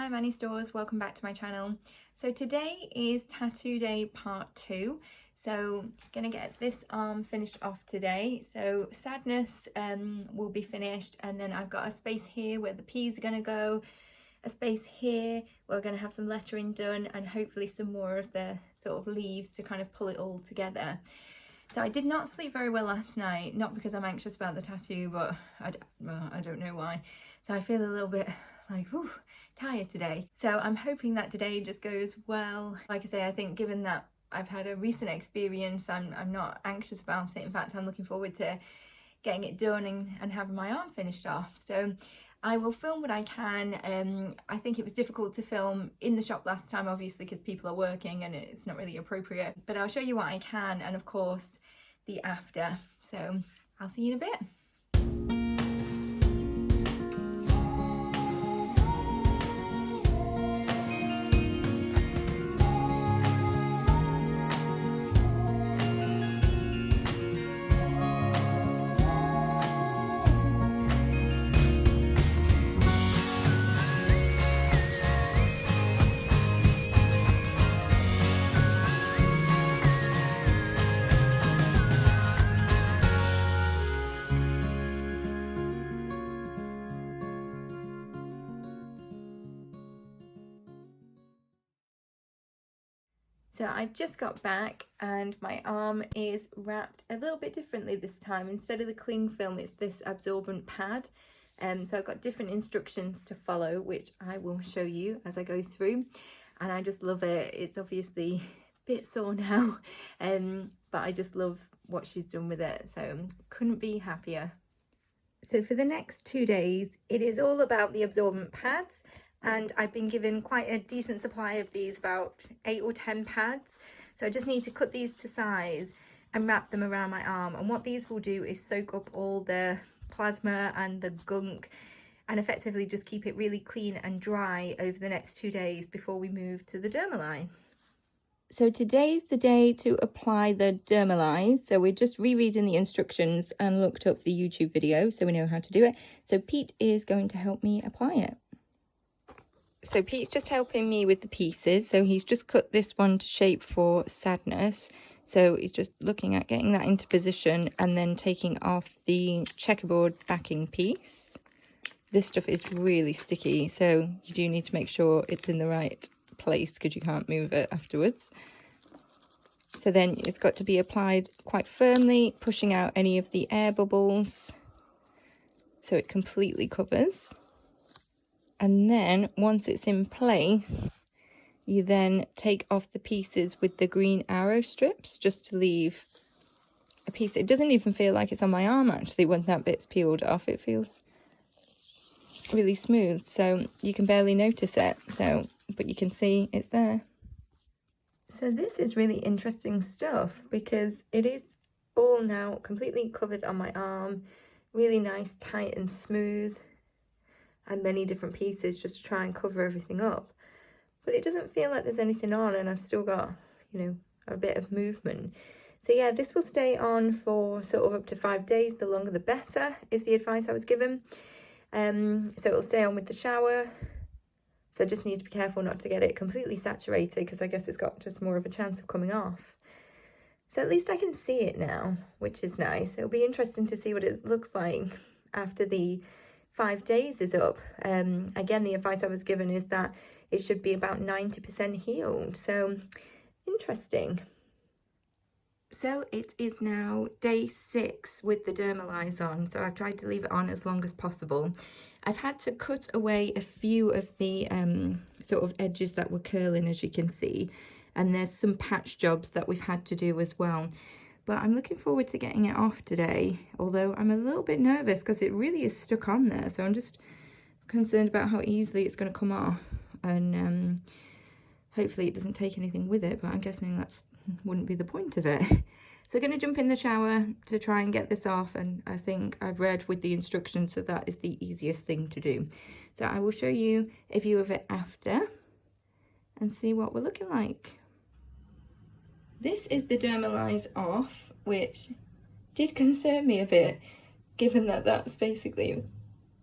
Hi Manny Stores, welcome back to my channel. So today is tattoo day part 2. So gonna get this arm finished off today. So sadness will be finished, and then I've got a space here where the P's are gonna go, a space here where we're gonna have some lettering done, and hopefully some more of the sort of leaves to kind of pull it all together. So I did not sleep very well last night, not because I'm anxious about the tattoo, but I don't know why. So I feel a little bit like, whew, tired today. So I'm hoping that today just goes well. Like I say, I think given that I've had a recent experience, I'm not anxious about it. In fact, I'm looking forward to getting it done and having my arm finished off. So I will film what I can. I think it was difficult to film in the shop last time, obviously, because people are working and it's not really appropriate. But I'll show you what I can, and of course, the after. So I'll see you in a bit. So I've just got back and my arm is wrapped a little bit differently this time. Instead of the cling film, it's this absorbent pad. So I've got different instructions to follow, which I will show you as I go through. And I just love it. It's obviously a bit sore now, but I just love what she's done with it. So couldn't be happier. So for the next 2 days, it is all about the absorbent pads. And I've been given quite a decent supply of these, about 8 or 10 pads. So I just need to cut these to size and wrap them around my arm. And what these will do is soak up all the plasma and the gunk and effectively just keep it really clean and dry over the next 2 days before we move to the Dermalyze. So today's the day to apply the Dermalyze. So we're just rereading the instructions and looked up the YouTube video so we know how to do it. So Pete is going to help me apply it. So Pete's just helping me with the pieces. So he's just cut this one to shape for sadness. So he's just looking at getting that into position and then taking off the checkerboard backing piece. This stuff is really sticky, so you do need to make sure it's in the right place because you can't move it afterwards. So then it's got to be applied quite firmly, pushing out any of the air bubbles so it completely covers. And then once it's in place, you then take off the pieces with the green arrow strips just to leave a piece. It doesn't even feel like it's on my arm actually when that bit's peeled off. It feels really smooth, so you can barely notice it. But you can see it's there. So this is really interesting stuff because it is all now completely covered on my arm. Really nice, tight and smooth. And many different pieces just to try and cover everything up, but it doesn't feel like there's anything on, and I've still got, you know, a bit of movement. So yeah, this will stay on for sort of up to 5 days. The longer the better is the advice I was given. So it'll stay on with the shower, so I just need to be careful not to get it completely saturated because I guess it's got just more of a chance of coming off. So at least I can see it now, which is nice. It'll be interesting to see what it looks like after the 5 days is up. Again, the advice I was given is that it should be about 90% healed. So interesting. So it is now day 6 with the Dermalyze on. So I've tried to leave it on as long as possible. I've had to cut away a few of the sort of edges that were curling, as you can see. And there's some patch jobs that we've had to do as well. But I'm looking forward to getting it off today, although I'm a little bit nervous because it really is stuck on there. So I'm just concerned about how easily it's going to come off. And hopefully it doesn't take anything with it, but I'm guessing that wouldn't be the point of it. So I'm going to jump in the shower to try and get this off. And I think I've read with the instructions, so that is the easiest thing to do. So I will show you a view of it after and see what we're looking like. This is the Dermalyze off, which did concern me a bit, given that that's basically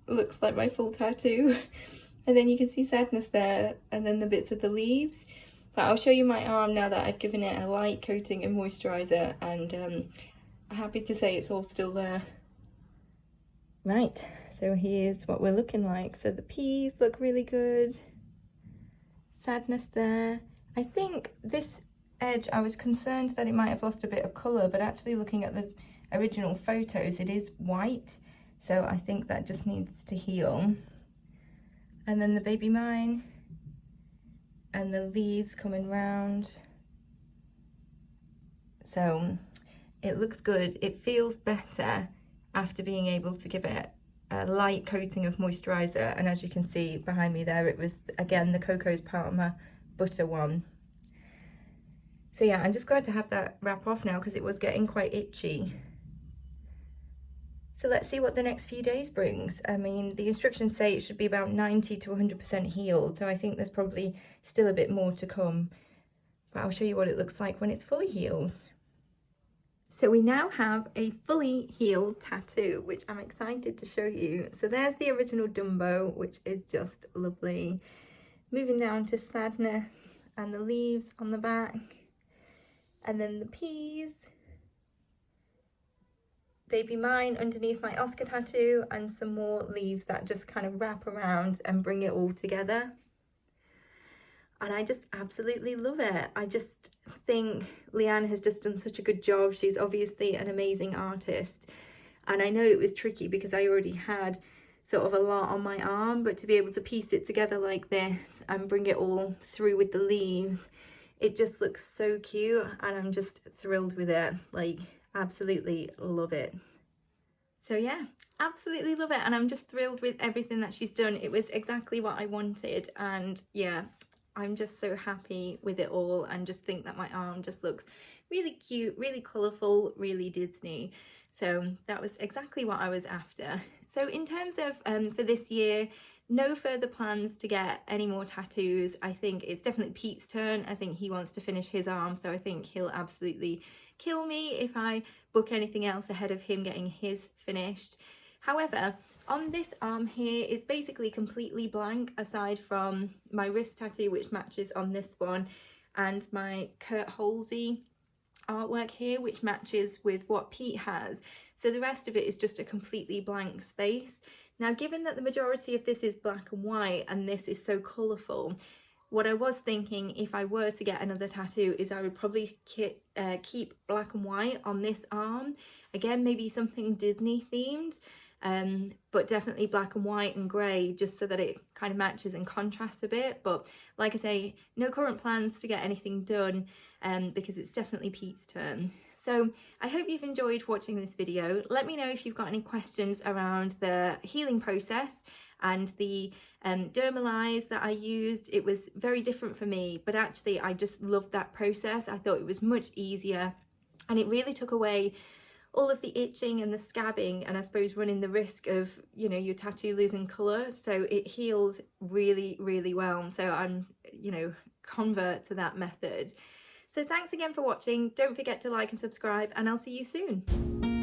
looks like my full tattoo. And then you can see Sadness there, and then the bits of the leaves. But I'll show you my arm now that I've given it a light coating and moisturiser, and I'm happy to say it's all still there. Right, so here's what we're looking like. So the peas look really good. Sadness there. I think this edge, I was concerned that it might have lost a bit of colour, but actually looking at the original photos, it is white. So I think that just needs to heal. And then the baby mine and the leaves coming round. So it looks good. It feels better after being able to give it a light coating of moisturiser, and as you can see behind me there, it was again the Coco's Parma butter one. So yeah, I'm just glad to have that wrap off now because it was getting quite itchy. So let's see what the next few days brings. I mean, the instructions say it should be about 90 to 100% healed, so I think there's probably still a bit more to come, but I'll show you what it looks like when it's fully healed. So we now have a fully healed tattoo, which I'm excited to show you. So there's the original Dumbo, which is just lovely. Moving down to Sadness and the leaves on the back. And then the peas. Baby mine underneath my Oscar tattoo, and some more leaves that just kind of wrap around and bring it all together. And I just absolutely love it. I just think Leanne has just done such a good job. She's obviously an amazing artist. And I know it was tricky because I already had sort of a lot on my arm, but to be able to piece it together like this and bring it all through with the leaves, it just looks so cute, and I'm just thrilled with it. Like, absolutely love it. So yeah, absolutely love it, and I'm just thrilled with everything that she's done. It was exactly what I wanted, and yeah, I'm just so happy with it all, and just think that my arm just looks really cute, really colourful, really Disney. So that was exactly what I was after. So in terms of for this year, no further plans to get any more tattoos. I think it's definitely Pete's turn. I think he wants to finish his arm, so I think he'll absolutely kill me if I book anything else ahead of him getting his finished. However, on this arm here, it's basically completely blank aside from my wrist tattoo, which matches on this one, and my Kurt Halsey artwork here, which matches with what Pete has. So the rest of it is just a completely blank space. Now, given that the majority of this is black and white and this is so colourful, what I was thinking if I were to get another tattoo is I would probably keep black and white on this arm. Again, maybe something Disney themed, but definitely black and white and grey, just so that it kind of matches and contrasts a bit. But like I say, no current plans to get anything done because it's definitely Pete's turn. So I hope you've enjoyed watching this video. Let me know if you've got any questions around the healing process and the Dermalyze that I used. It was very different for me, but actually I just loved that process. I thought it was much easier, and it really took away all of the itching and the scabbing, and I suppose running the risk of, you know, your tattoo losing colour. So it healed really, really well. So I'm, you know, convert to that method. So thanks again for watching. Don't forget to like and subscribe, and I'll see you soon.